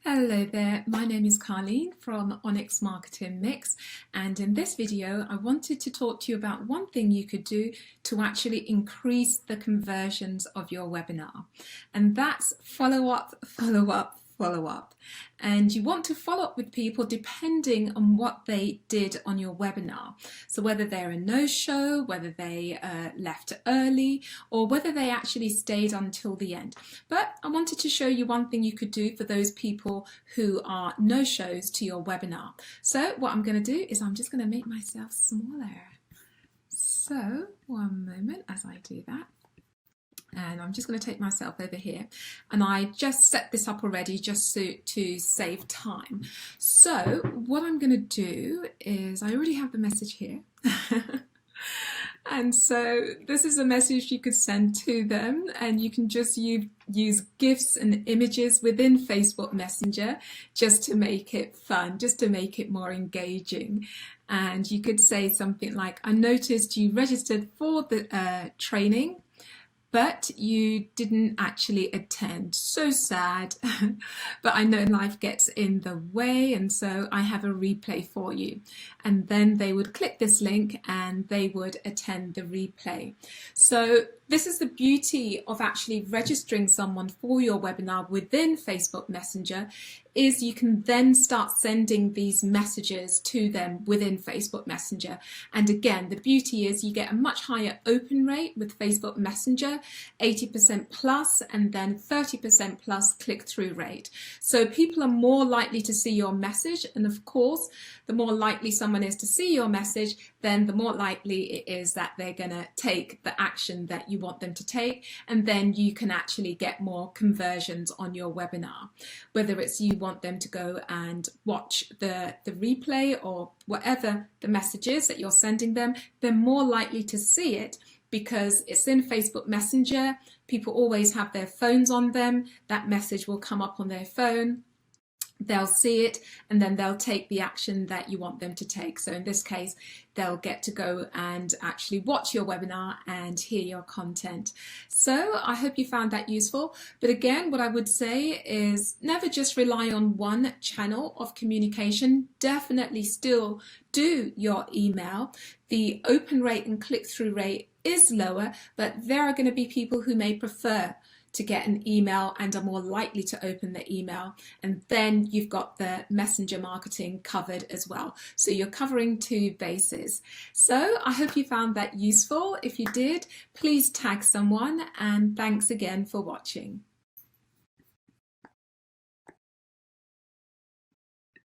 Hello there, my name is Carleen from Onyx Marketing Mix, and in this video I wanted to talk to you about one thing you could do to actually increase the conversions of your webinar, and that's follow up, follow up, follow up. And you want to follow up with people depending on what they did on your webinar. So whether they're a no-show, whether they left early, or whether they actually stayed until the end. But I wanted to show you one thing you could do for those people who are no-shows to your webinar. So what I'm going to do is I'm just going to make myself smaller. So one moment as I do that. And I'm just going to take myself over here, and I just set this up already just to save time. So what I'm going to do is I already have the message here. And so this is a message you could send to them, and you can just use GIFs and images within Facebook Messenger just to make it fun, just to make it more engaging. And you could say something like, I noticed you registered for the training, but you didn't actually attend. So sad, but I know life gets in the way, and so I have a replay for you. And then they would click this link and they would attend the replay. So this is the beauty of actually registering someone for your webinar within Facebook Messenger, is you can then start sending these messages to them within Facebook Messenger. And again, the beauty is you get a much higher open rate with Facebook Messenger, 80% plus, and then 30% plus click-through rate. So people are more likely to see your message, and of course, the more likely someone is to see your message, then the more likely it is that they're going to take the action that you want them to take, and then you can actually get more conversions on your webinar. Whether it's you want them to go and watch the replay or whatever the message is that you're sending them, they're more likely to see it because it's in Facebook Messenger. People always have their phones on them. That message will come up on their phone. They'll see it, and then they'll take the action that you want them to take. So in this case, they'll get to go and actually watch your webinar and hear your content. So I hope you found that useful. But again, what I would say is never just rely on one channel of communication. Definitely still do your email. The open rate and click-through rate is lower, but there are going to be people who may prefer to get an email and are more likely to open the email, and then you've got the messenger marketing covered as well. So you're covering two bases. So I hope you found that useful. If you did, please tag someone, and thanks again for watching.